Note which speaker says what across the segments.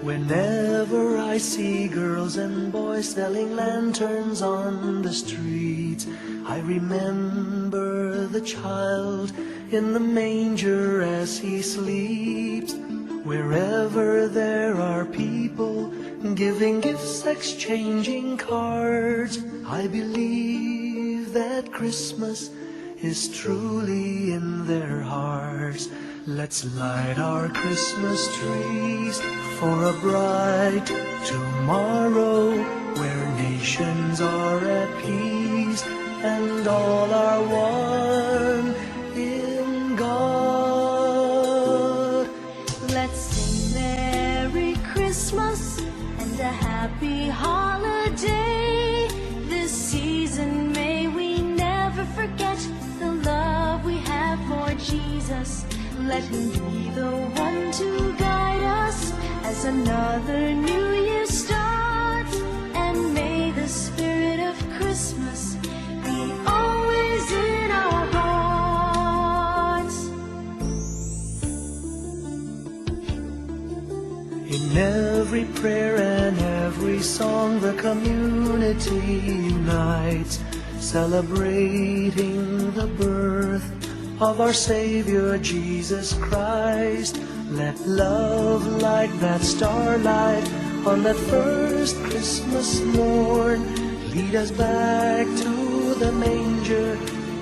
Speaker 1: Whenever I see girls and boys selling lanterns on the streets, I remember the child in the manger as he sleeps. Wherever there are people giving gifts, exchanging cards, I believe that Christmas is truly in their hearts. Let's light our Christmas trees for a bright tomorrow, where nations are at peace and all are one in God.
Speaker 2: Let's sing Merry Christmas and a Happy Holiday. This season may we never forget the love we have for Jesus. Let him be the one to guide us as another new year starts. And may the spirit of Christmas be always in our hearts.
Speaker 1: In every prayer and every song, the community unites, celebrating the birth of our Savior Jesus Christ. Let love like that starlight on that first Christmas morn lead us back to the manger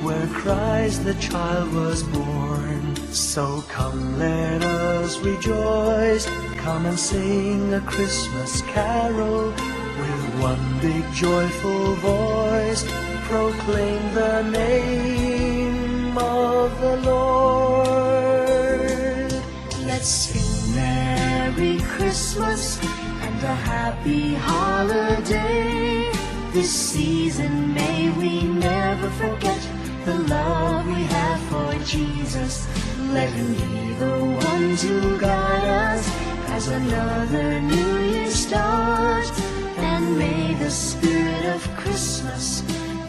Speaker 1: where Christ the child was born. So come, let us rejoice, come and sing a Christmas carol with one big joyful voice, proclaim the name of the Lord.
Speaker 2: Let's sing Merry Christmas and a Happy Holiday. This season may we never forget the love we have for Jesus. Let him be the one to guide us as another new year starts. And may the spirit of Christmas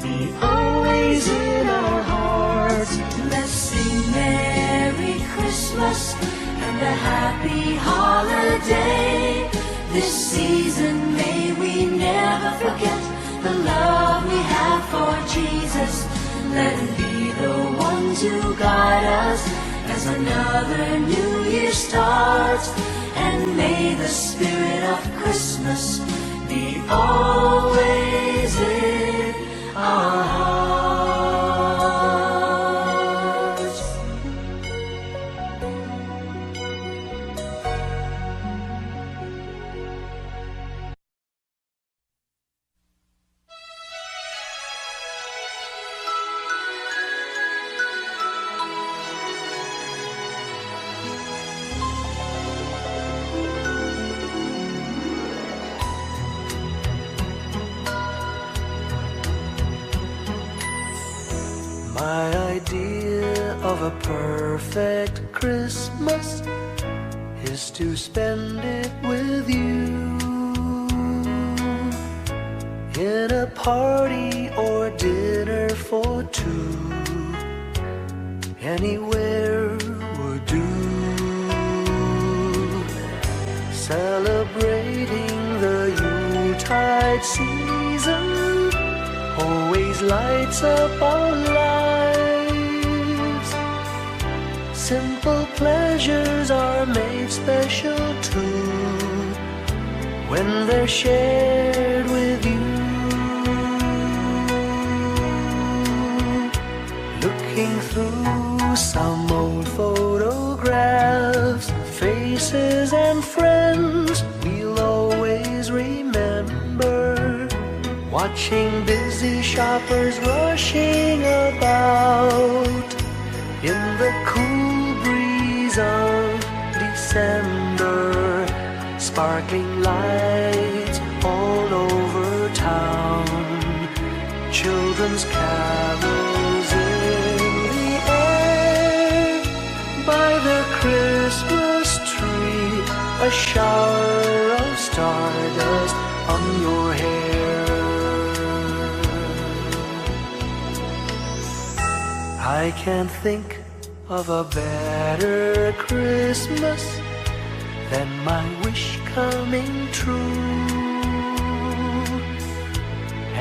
Speaker 2: be always in our hearts. Let's sing Merry Christmas and a Happy Holiday. This season may we never forget the love we have for Jesus. Let him be the one to guide us as another new year starts. And may the spirit of Christmas be always in our hearts.
Speaker 1: My idea of a perfect Christmas is to spend it with you, in a party or dinner for two. Anywhere would do. Celebrating the Yuletide season always lights up our lives. Simple pleasures are made special too when they're shared with you. Looking through some old photographs, faces and friends we'll always remember. Watching busy shoppers rushing about in the cool breeze of December. Sparkling lights all over town, children's carols in the air. By the Christmas tree, a shower of stardust on your hair. I can't think of a better Christmas then my wish coming true.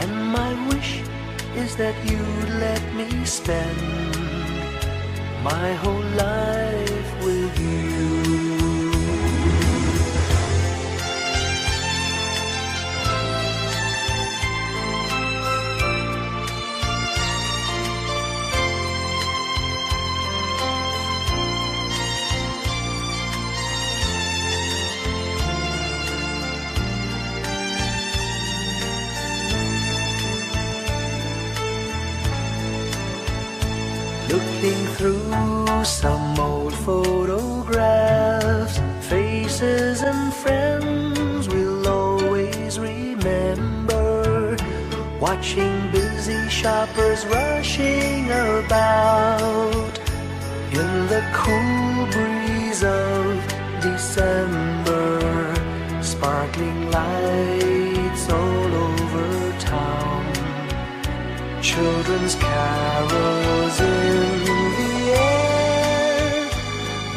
Speaker 1: And my wish is that you'd let me spend my whole life with you. Looking through some old photographs, faces and friends we'll always remember. Watching busy shoppers rushing about in the cool breeze of December. Sparkling lights all over town, children's carols in the air.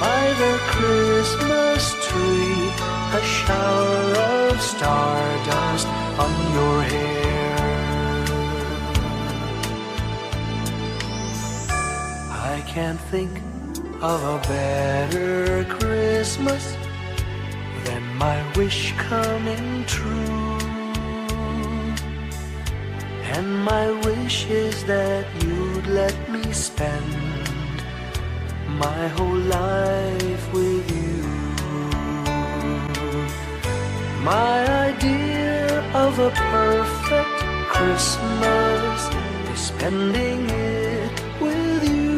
Speaker 1: By the Christmas tree, a shower of stardust on your hair. I can't think of a better Christmas than my wish coming true. And my wish is that you'd let me spend my whole life with you. My idea of a perfect Christmas is spending it with you.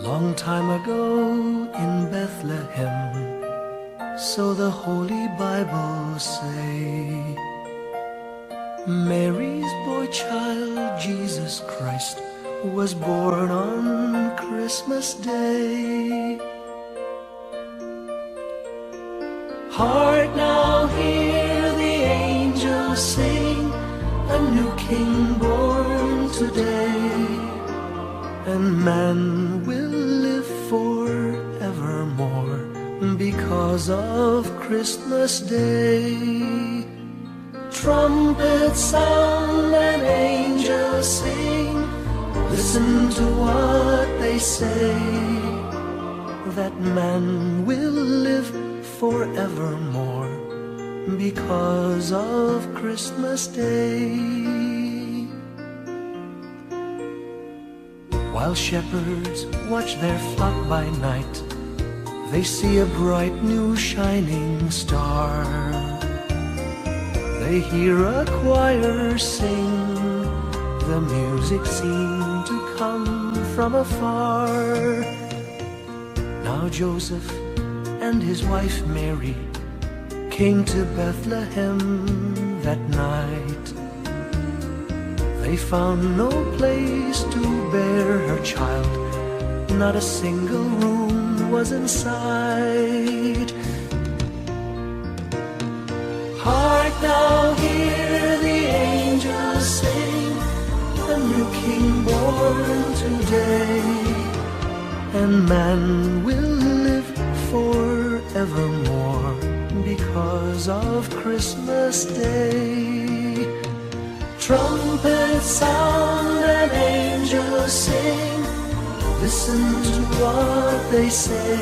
Speaker 1: Long time ago in Bethlehem, so the Holy Bible say, Mary's boy child, Jesus Christ, was born on Christmas Day. Hark now, hear the angels sing, a new King born today. And man will live forevermore because of Christmas Day. Trumpets sound and angels sing, listen to what they say, that man will live forevermore because of Christmas Day. While shepherds watch their flock by night, they see a bright new shining star. They hear a choir sing, the music seemed to come from afar. Now Joseph and his wife Mary came to Bethlehem that night. They found no place to bear her child, not a single room was in sight. Hark now, hear the angels sing, a new King born today. And man will live forevermore because of Christmas Day. Trumpets sound and angels sing, listen to what they say,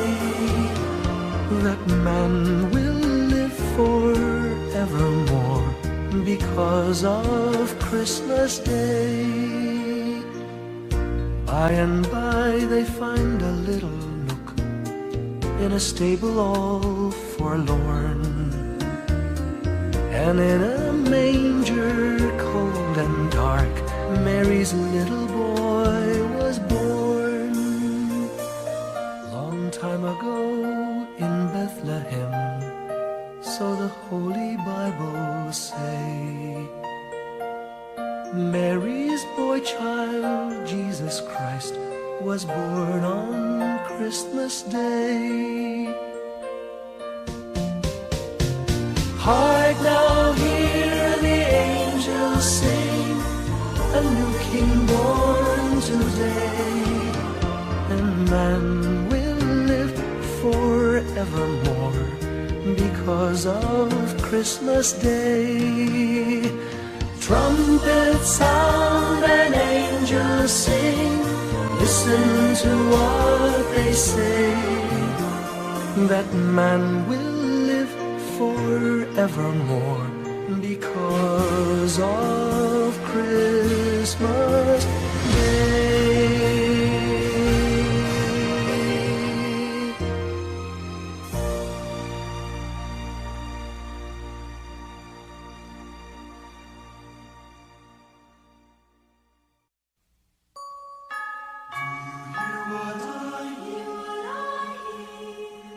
Speaker 1: that man will live forevermore because of Christmas Day. By and by they find a little nook in a stable all forlorn, and in a manger cold and dark, Mary's little boy Jesus Christ was born on Christmas Day. Hark now, hear the angels sing, a new King born today, and man will live forevermore because of Christmas Day. Trumpets sound and angels sing, listen to what they say, that man will live forevermore because of Christmas Day.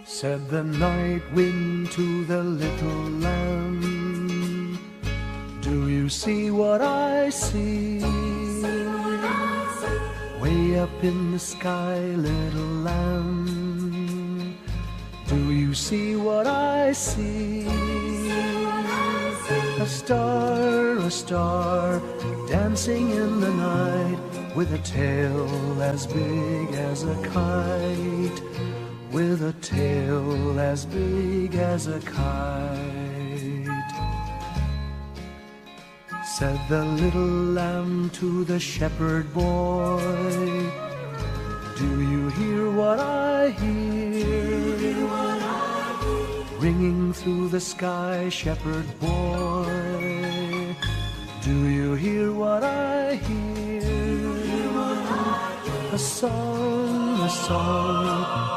Speaker 1: Said the night wind to the little lamb, do you see what I see? Way up in the sky, little lamb, do you see what I see? A star, dancing in the night, with a tail as big as a kite, with a tail as big as a kite. Said the little lamb to the shepherd boy, do you hear what I hear? Ringing through the sky, shepherd boy, do you hear what I hear? A song,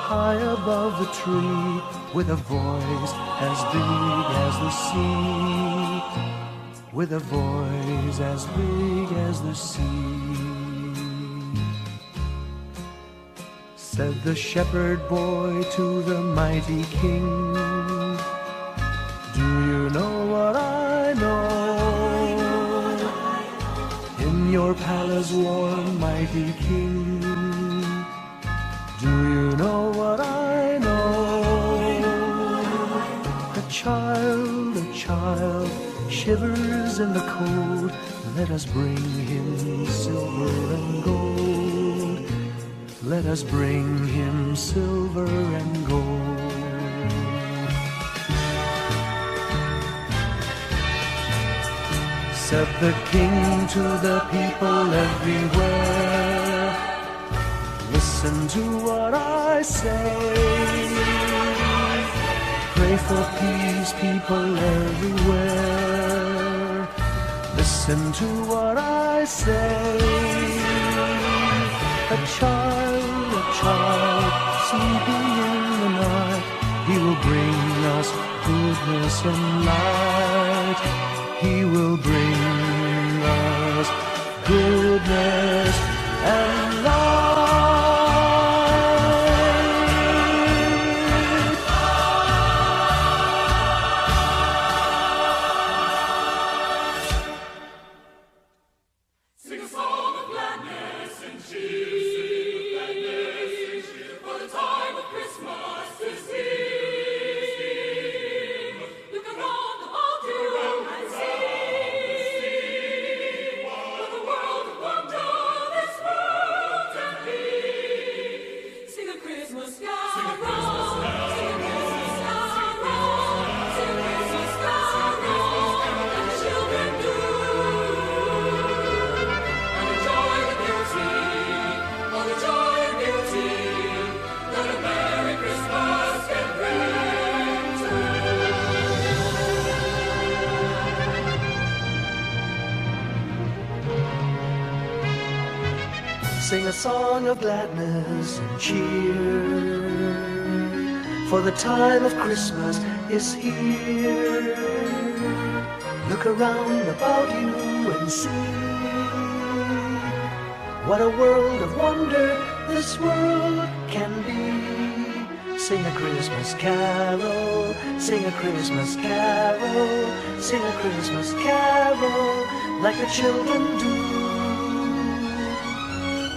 Speaker 1: high above the tree, with a voice as big as the sea, with a voice as big as the sea. Said the shepherd boy to the mighty king, do you know what I know? In your palace warm, mighty king, do you know what I know? A child shivers in the cold, let us bring him silver and gold. Let us bring him silver and gold. Said the king to the people everywhere, listen to what I say. Pray for peace, people everywhere. Listen to what I say. A child sleeping in the night, he will bring us goodness and light. He will bring us goodness and light.
Speaker 3: Sing a song of gladness and cheer, for the time of Christmas is here. Look around about you and see what a world of wonder this world can be. Sing a Christmas carol, sing a Christmas carol, sing a Christmas carol, and the children do.
Speaker 1: Sing a song of gladness and cheer, for the time of Christmas is here. Look around about you and see what a world of wonder this world can be. Sing a Christmas carol, sing a Christmas carol, sing a Christmas carol like the children do.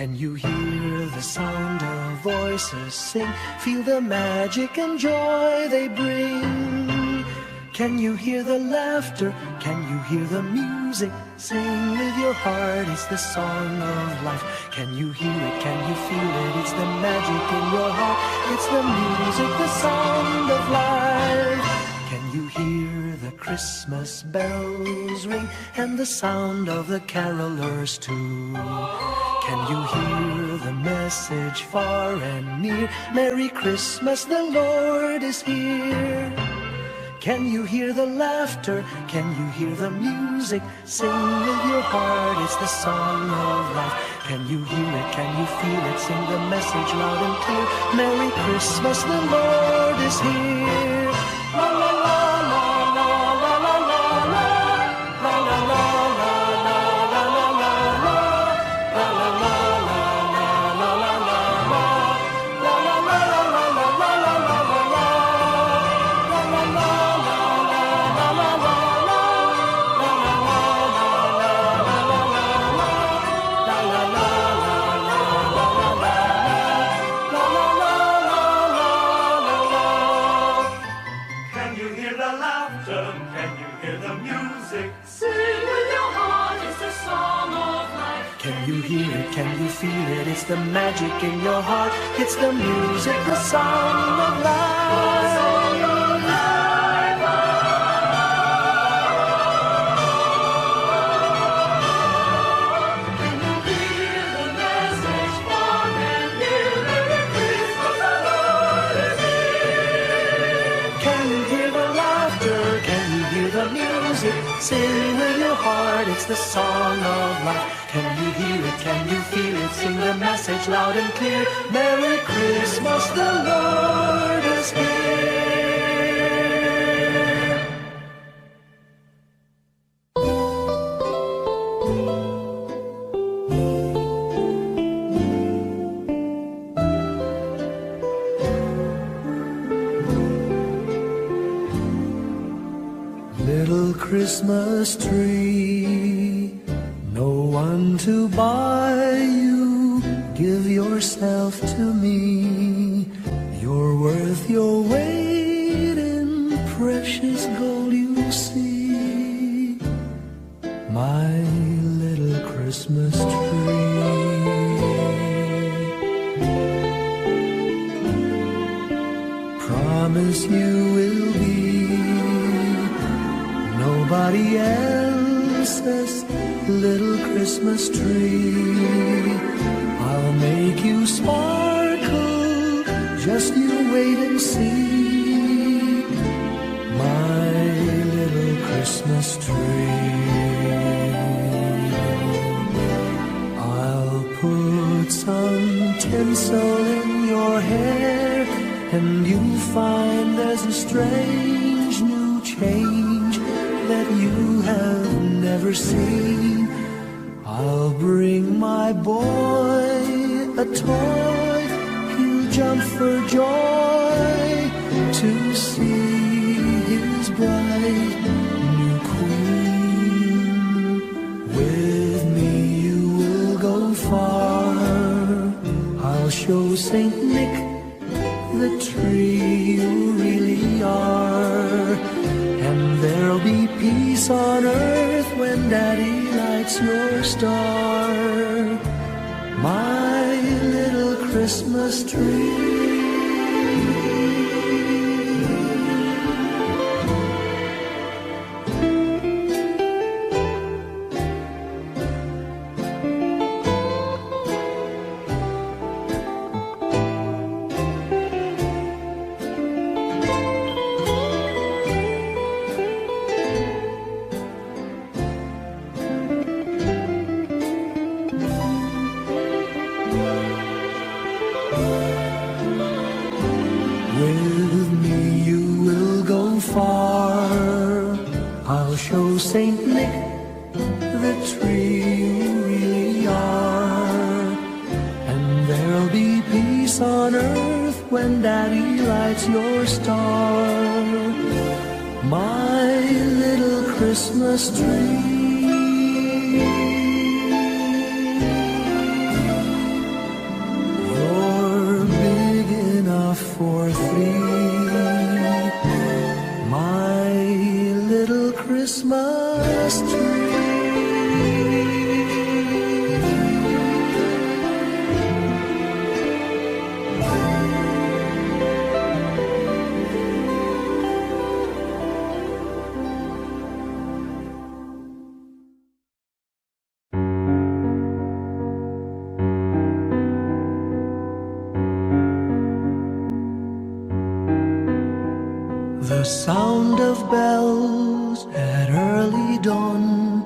Speaker 1: Can you hear the sound of voices sing? Feel the magic and joy they bring. Can you hear the laughter? Can you hear the music? Sing with your heart, it's the song of life. Can you hear it? Can you feel it? It's the magic in your heart. It's the music, the sound of life. Can you hear the Christmas bells ring and the sound of the carolers too? Can you hear the message far and near? Merry Christmas, the Lord is here. Can you hear the laughter? Can you hear the music? Sing with your heart, it's the song of life. Can you hear it? Can you feel it? Sing the message loud and clear. Merry Christmas, the Lord is here. La la la la la la la la la la la la la la la
Speaker 4: Can you hear the laughter? Can you hear the music?
Speaker 3: Sing with your heart, it's the song of life.
Speaker 1: Can you hear it? Can you feel it? It's the magic in your heart. It's the music, the sound of life.
Speaker 3: Can you hear the message far and near? Merry Christmas, the Lord is here.
Speaker 1: Can you hear the laughter? Can you hear the music? Sing with your heart, it's the song of life. Can you hear it? Can you feel it? Sing the message loud and clear. Merry Christmas, the Lord is here. Little Christmas tree, no one to buy you. Give yourself to me. You're worth your weight in precious gold, you see. My little Christmas tree. Promise you will be nobody else's little Christmas tree. I'll make you sparkle, just you wait and see. My little Christmas tree. I'll put some tinsel in your hair, and you'll find there's a strange new change that you have never seen. I'll bring my boy a toy, he'll jump for joy to see his bright new queen. With me you will go far, I'll show Saint Nick the tree you really are. And there'll be peace on earth when Daddy lights your star. My little Christmas tree. With me you will go far, I'll show Saint Nick the tree you really are. And there'll be peace on earth when Daddy lights your star. My little Christmas tree. for three. My little Christmas tree. The sound of bells at early dawn,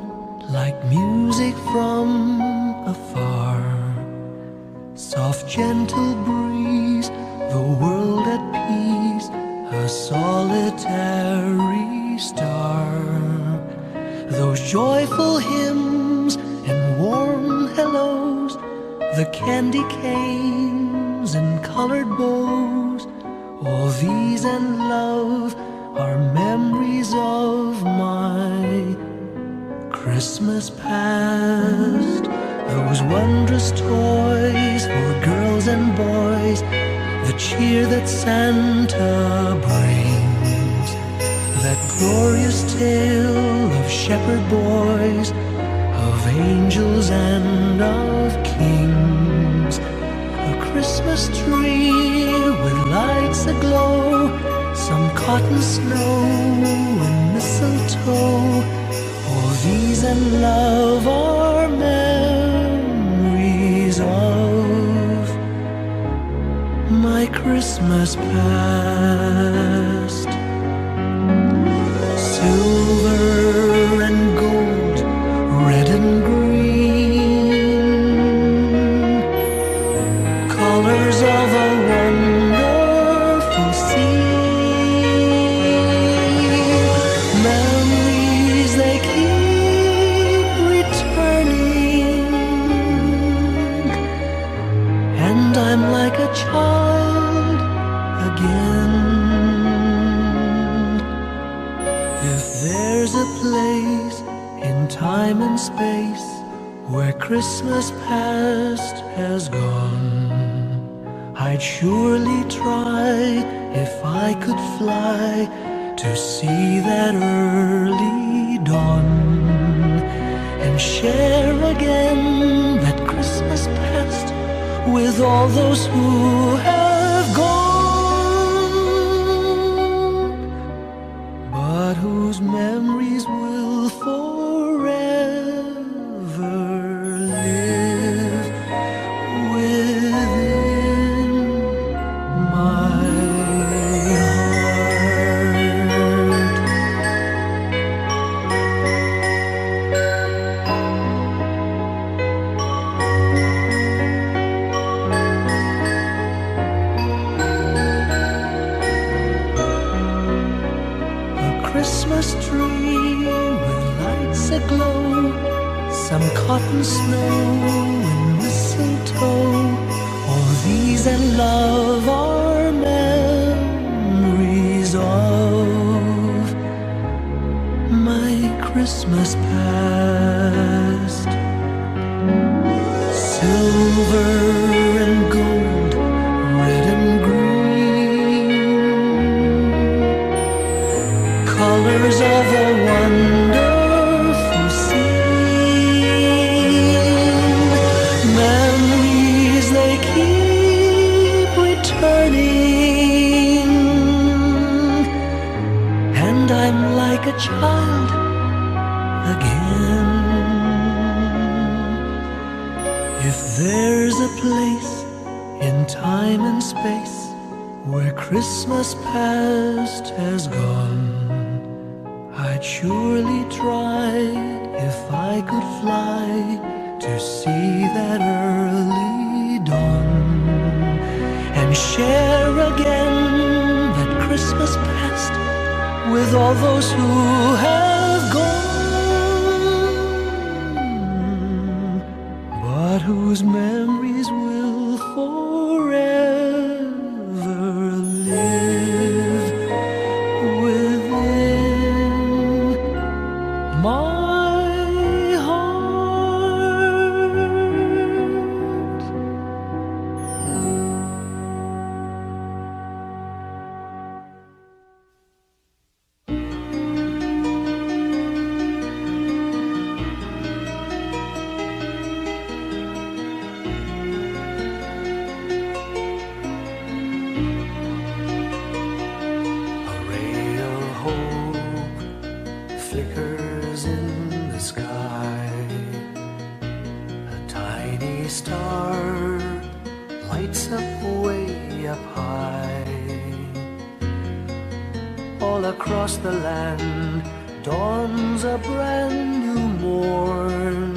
Speaker 1: like music from afar. Soft, gentle breeze, the world at peace, a solitary star. Those joyful hymns and warm hellos, the candy canes and colored bows, all these and love are memories of my Christmas past. Those wondrous toys for girls and boys, the cheer that Santa brings, that glorious tale of shepherd boys, of angels and of kings. A Christmas tree with lights aglow, some cotton snow and mistletoe, all these and love are memories of my Christmas past. Silver and gold, red and green, colors of a wonderful scene. Memories they keep returning, and I'm like a child again. If there's a place in time and space where Christmas past has gone, I'd surely try, if I could fly, to see that early dawn, and share again that Christmas past with all those who have gone, but whose memories will forever live within my heart. A Christmas tree with lights aglow, some cotton snow and mistletoe, all these and love are memories of my Christmas past. Silver and gold, red and green, colors of a wonderful scene. Memories they keep returning, and I'm like a child again. If there's a place in time and space where Christmas past has gone, I'd surely try, if I could fly, to see that early dawn, and share again that Christmas past with all those who have gone, but whose memories will forever live within my heart. all across the land dawns a brand new morn.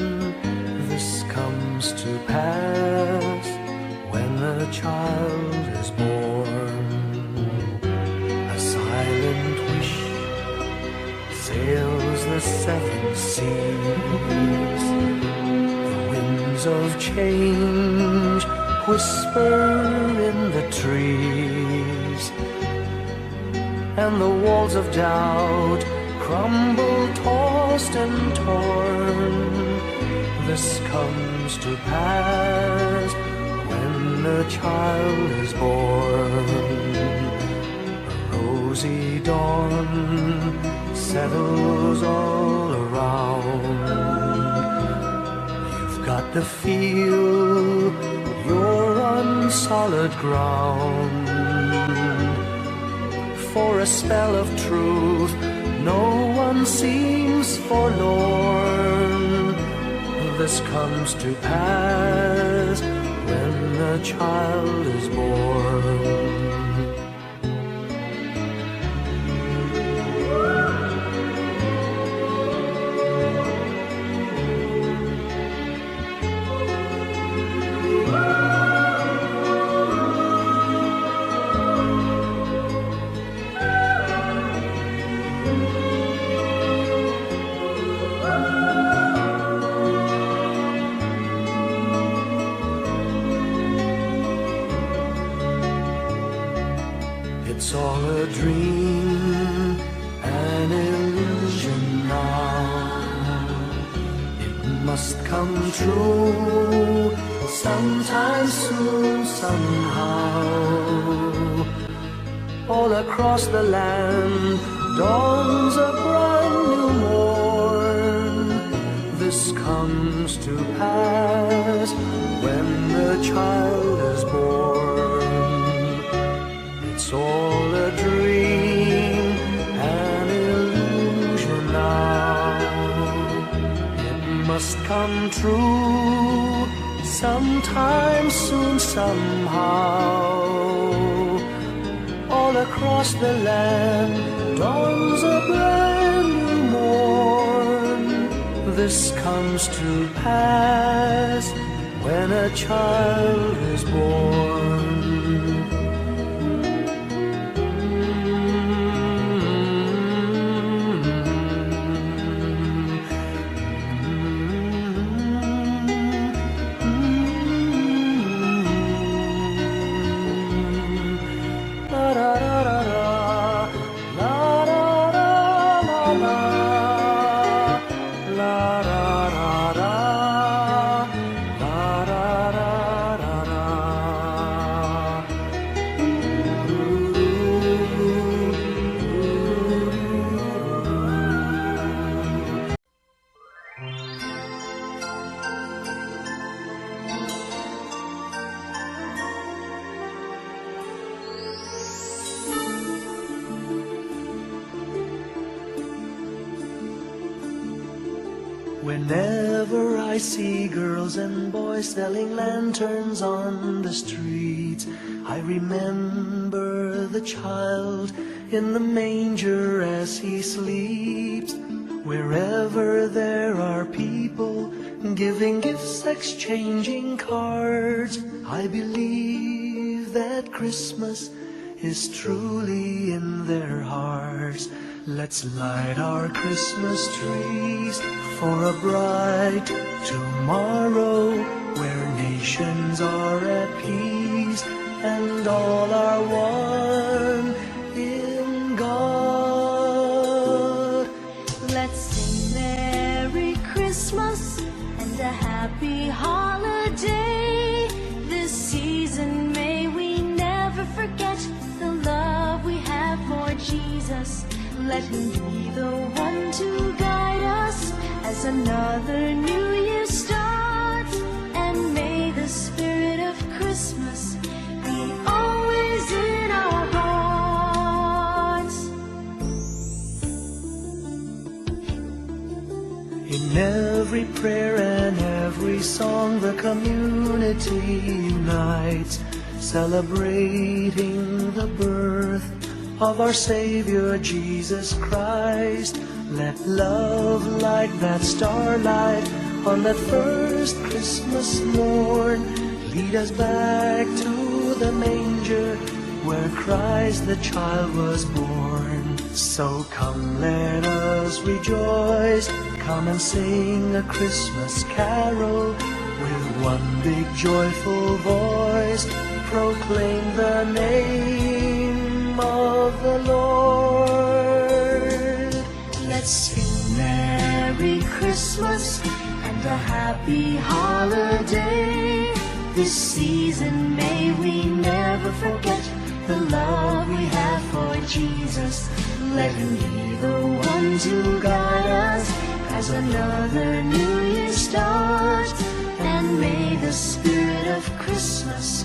Speaker 1: This comes to pass when a child is born. A silent wish sails the seven seas. The winds of change whisper in the trees, and the walls of doubt crumble, tossed and torn. This comes to pass when the child is born. A rosy dawn settles all around. You've got to feel you're on solid ground. For a spell of truth, no one seems forlorn. This comes to pass when the child is born. It's all a dream, an illusion now. It must come true sometime soon, somehow. All across the land dawns a brand new morn. This comes to pass when the child is born. It's all a dream, an illusion now. It must come true sometime soon, somehow. All across the land dawns a brand new morn. This comes to pass when a child is born. Whenever I see girls and boys selling lanterns on the streets, I remember the child in the manger as he sleeps. Wherever there are people giving gifts, exchanging cards, I believe that Christmas is truly in their hearts. Let's light our Christmas trees for a bright tomorrow, where nations are at peace and all are one in God.
Speaker 2: Let's sing Merry Christmas and a Happy Holiday. This season may we never forget the love we have for Jesus. Let him be the one to guide us as another new year starts. And may the spirit of Christmas be always in our hearts.
Speaker 1: In every prayer and every song, the community unites, celebrating the birth of our Savior Jesus Christ. Let love like that starlight on that first Christmas morn lead us back to the manger where Christ the child was born. So come, let us rejoice, come and sing a Christmas carol with one big joyful voice, proclaim the name of the Lord.
Speaker 2: Let's sing Merry Christmas and a Happy Holiday. This season may we never forget the love we have for Jesus. Let him be the one to guide us as another new year starts. And may the spirit of Christmas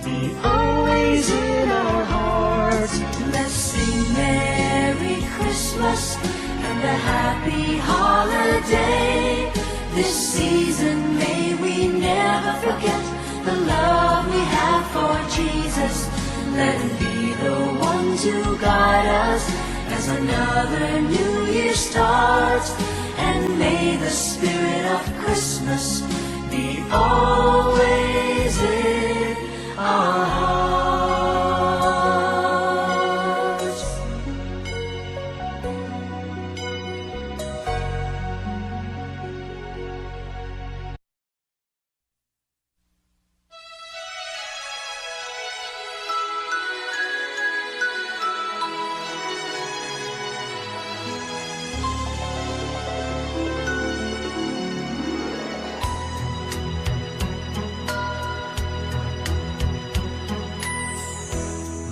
Speaker 2: be always in our hearts. Let's sing Merry Christmas and a Happy Holiday. This season may we never forget the love we have for Jesus. Let him be the one to guide us as another new year starts. And may the spirit of Christmas be always in our hearts.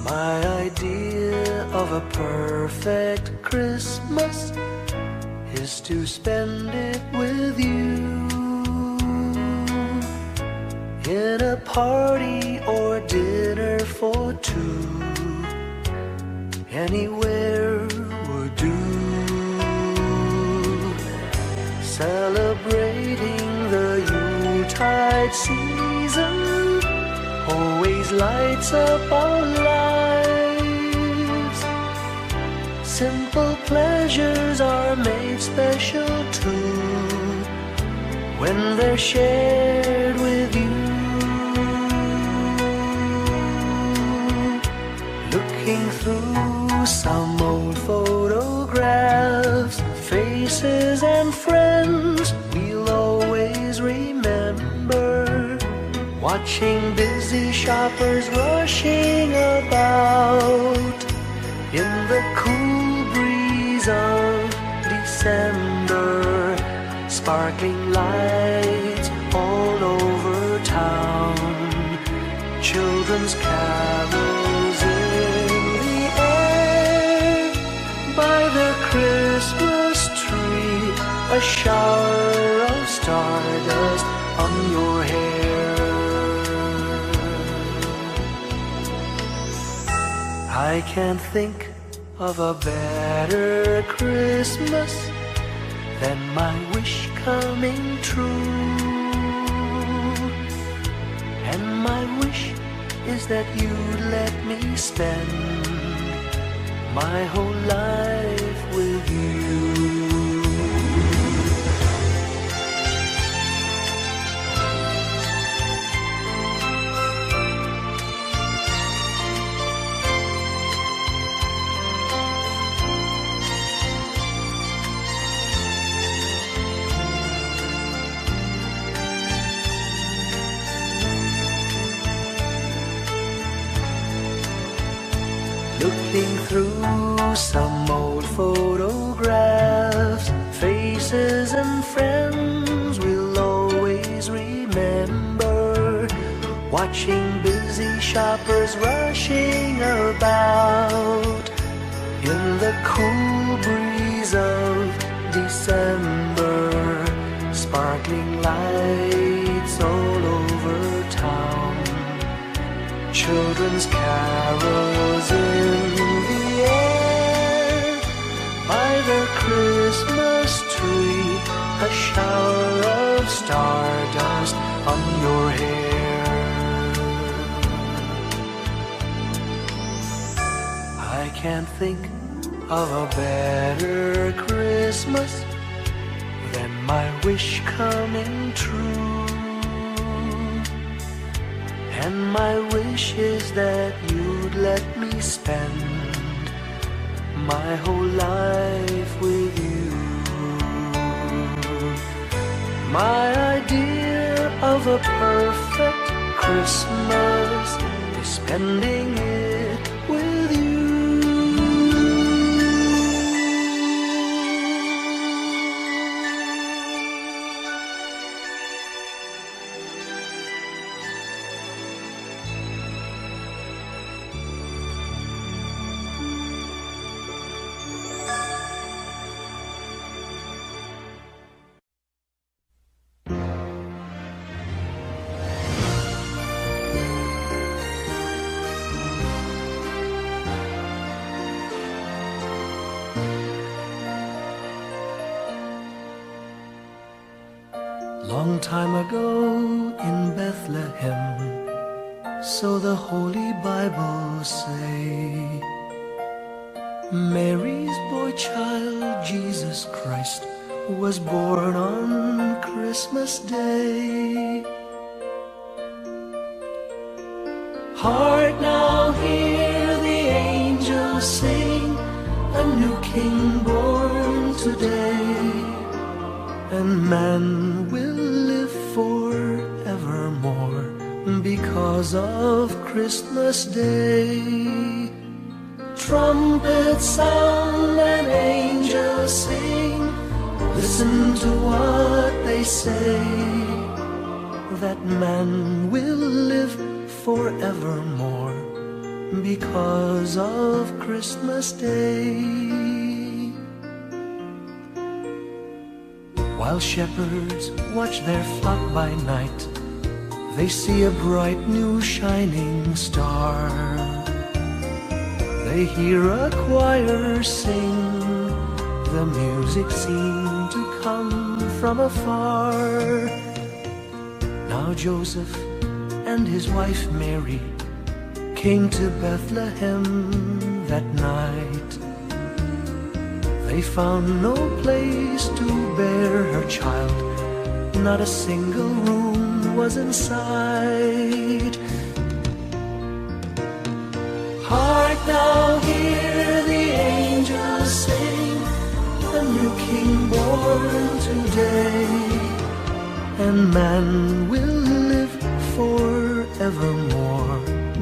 Speaker 1: My idea of a perfect Christmas is to spend it with you, in a party or dinner for two. Anywhere would do. Celebrating the Yuletide season always lights up our lives. Simple pleasures are made special too when they're shared with you. Looking through some old photographs, faces and friends we'll always remember. Watching busy shoppers rushing about in the cool breeze of December. Sparkling lights all over town, children's carols in the air. By the Christmas tree, a shower of stardust on your hair. I can't think of a better Christmas than my wish coming true. And my wish is that you'd let me spend my whole life with you. Looking through some old photographs, faces and friends we'll always remember. Watching busy shoppers rushing about in the cool breeze of December. Sparkling lights all over town, children's carols in the air. By the Christmas tree, a shower of stardust on your hair. I can't think of a better Christmas than my wish coming true. And my wish is that you'd let me spend my whole life with you. My idea of a perfect Christmas is spending it with you. Long time ago in Bethlehem, so the Holy Bible say, Mary's boy child, Jesus Christ, was born on Christmas Day. Hark now, hear the angels sing, a new King born today, and man will live forevermore because of Christmas Day. Trumpets sound and angels sing, listen to what they say, that man will live forevermore because of Christmas Day. While shepherds watch their flock by night, they see a bright new shining star. They hear a choir sing, the music seemed to come from afar. Now Joseph and his wife Mary came to Bethlehem that night. They found no place to bear her child, not a single room was in sight. Hark now, hear the angels sing, a new King born today, and man will live forevermore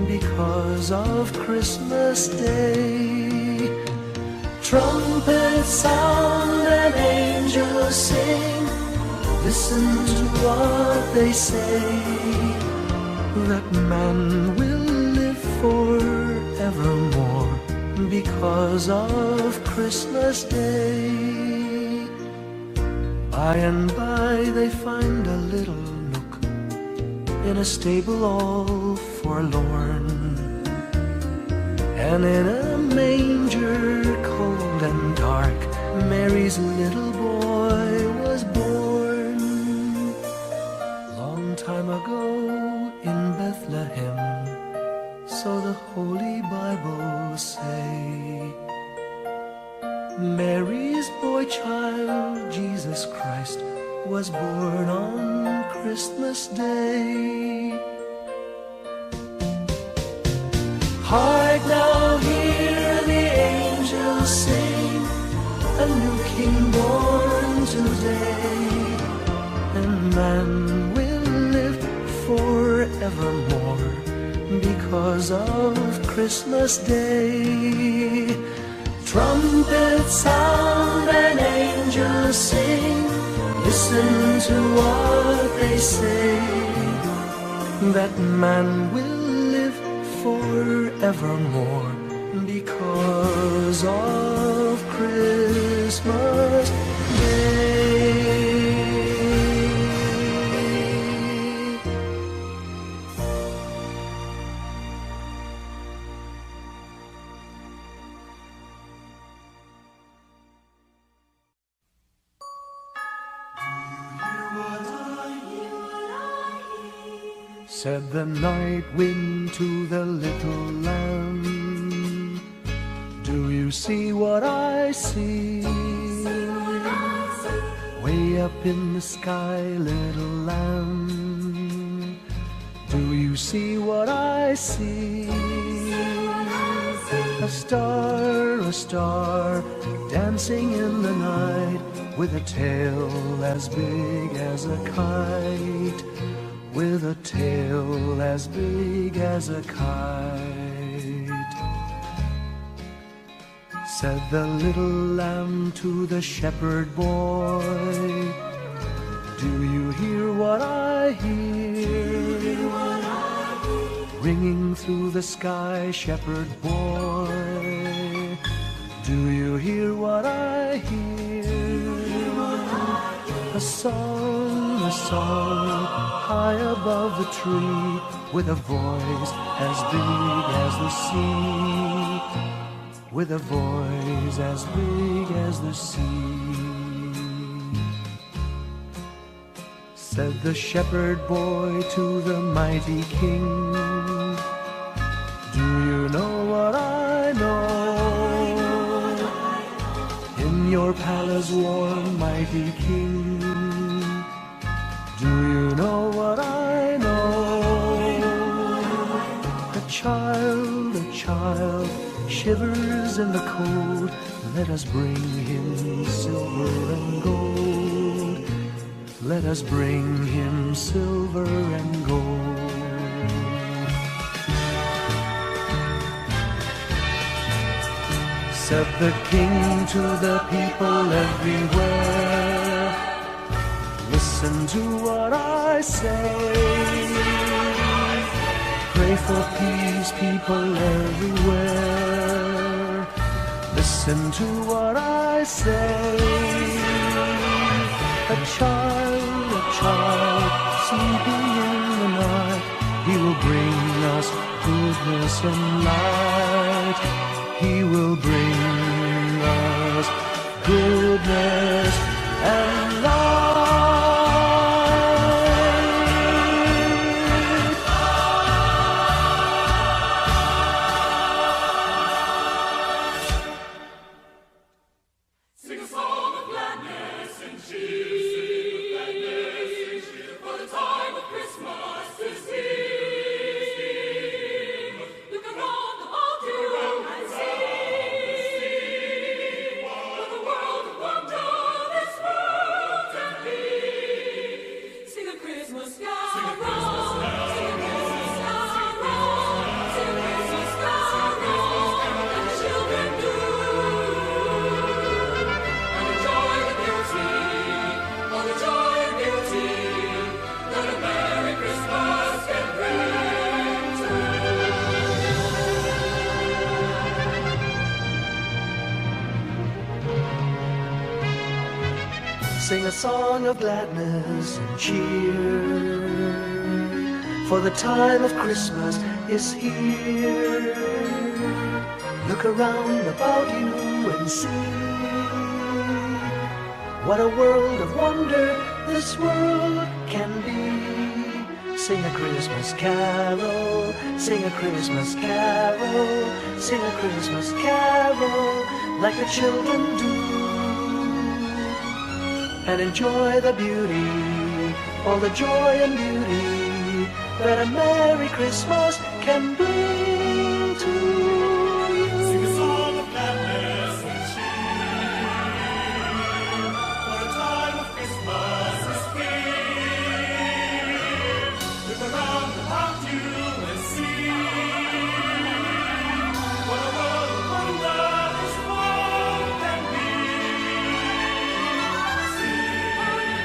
Speaker 1: because of Christmas Day. Trumpets sound and angels sing, listen to what they say, that man will live forevermore because of Christmas Day. By and by they find a little nook in a stable all forlorn, and in a manger cold and dark, Mary's little boy was born. Long time ago in Bethlehem, so the Holy Bible say, Mary's boy child, Jesus Christ, was born on Christmas Day. Hark now, hear the angels sing, a new King born today, and man will live forevermore because of Christmas Day. Trumpets sound and angels sing, listen to what they say, that man will live forevermore because of Christmas Day. Said the night wind to the little lamb, do see what I see? Way up in the sky, little lamb. Do you see what I see? A star, dancing in the night, with a tail as big as a kite, with a tail as big as a kite. Said the little lamb to the shepherd boy, do you hear what I hear? Ringing through the sky, shepherd boy, do you hear what I hear? A song, high above the tree, with a voice as big as the sea, with a voice as big as the sea. Said the shepherd boy to the mighty king, do you know what I know? In your palace warm, mighty king, do you know what I know? A child shivers in the cold. Let us bring him silver and gold. Let us bring him silver and gold. Said the king to the people everywhere, listen to what I say. Pray for peace, people everywhere. Listen to what I say. A child sleeping in the night, he will bring us goodness and light. He will bring us goodness and light.
Speaker 3: Sing a song of gladness and cheer, for the time of Christmas is here. Look around about you and see what a world of wonder this world can be. Sing a Christmas carol, sing a Christmas carol, sing a Christmas carol, and the children do.
Speaker 1: Sing a song of gladness and cheer, for the time of Christmas is here. Look around about you and see what a world of wonder this world can be. Sing a Christmas carol, sing a Christmas carol, sing a Christmas carol like the children do. And enjoy the beauty, all the joy and beauty that a Merry Christmas can bring to you.
Speaker 4: Sing a song of gladness and cheer, for the time of Christmas is here. Look around about you and see what a world of wonder this world can be.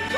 Speaker 3: Joy,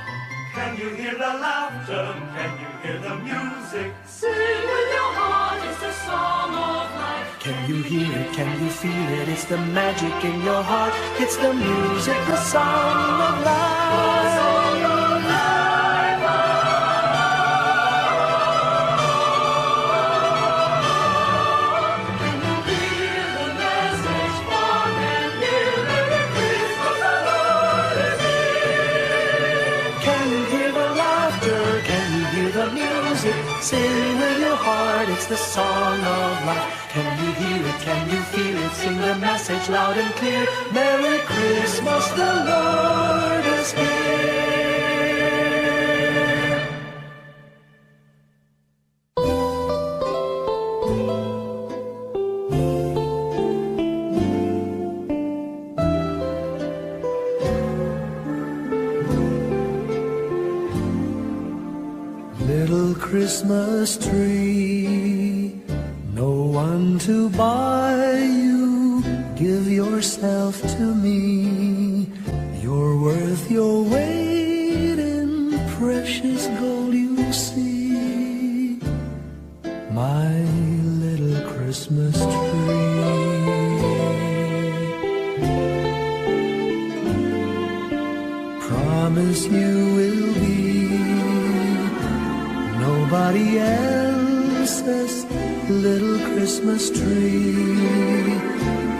Speaker 1: Can you hear it? Can you feel it? It's the magic in your heart. It's the music, the song of life. Can you hear the laughter? Can you hear the music? Sing with your heart, it's the song of life. Can you hear it? Can you feel it? Sing the message loud and clear. Merry Christmas, the Lord is here. Little Christmas tree, no one to buy you. Give yourself to me. You're worth your weight in precious gold, you see. My little Christmas tree. Promise you will be nobody else's little Christmas tree.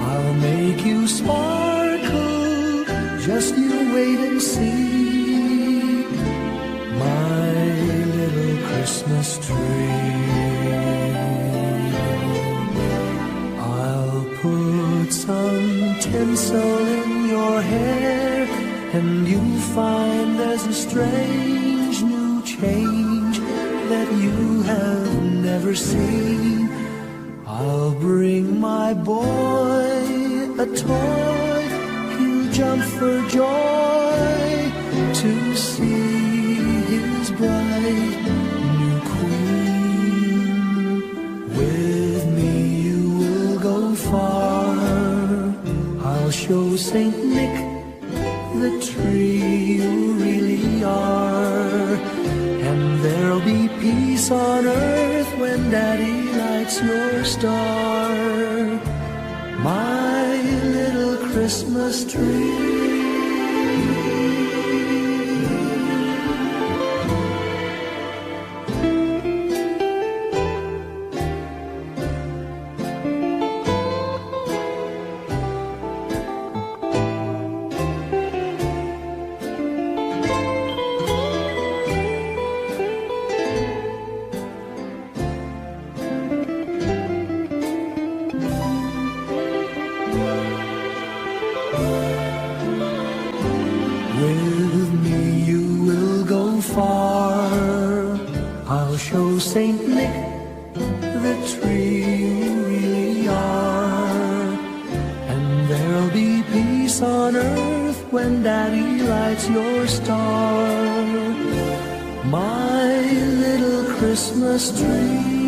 Speaker 1: I'll make you sparkle, just you wait and see. My little Christmas tree. I'll put some tinsel in your hair, and you'll find there's a strange new change that you have never seen. I'll bring my boy a toy, he'll jump for joy to see his bright new queen. With me you will go far, I'll show Saint Nick the tree you really are. And there'll be peace on earth when Daddy lights your star. My little Christmas tree. With me you will go far, I'll show Saint Nick the tree you really are. And there'll be peace on earth when Daddy lights your star. My little Christmas tree.